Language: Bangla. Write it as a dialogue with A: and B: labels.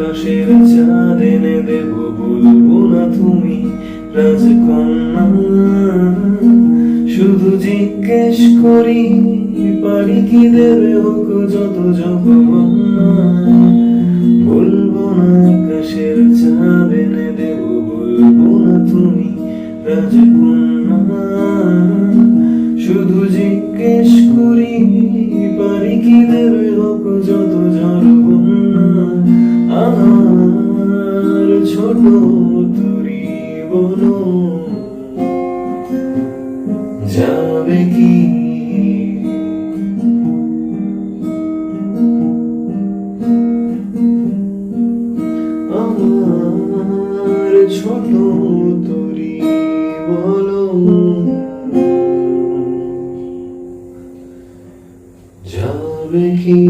A: আকাশের চাঁদ এনে দেব, বলবো না তুমি রাজকন্যা। শুধু জিজ্ঞেস করি, পারি কি দেবে হোক যত জগবন্যা। বলবো না আকাশের চাঁদ এনে দেব, বলবো না তুমি রাজকন্যা। শুধু জিজ্ঞেস করি, পারি কি দেবে হোক যত জগবন্যা। আমার ছোট তুরি বলো, যাবে কি? আমার ছোট তুরি বলো, যাবে কি?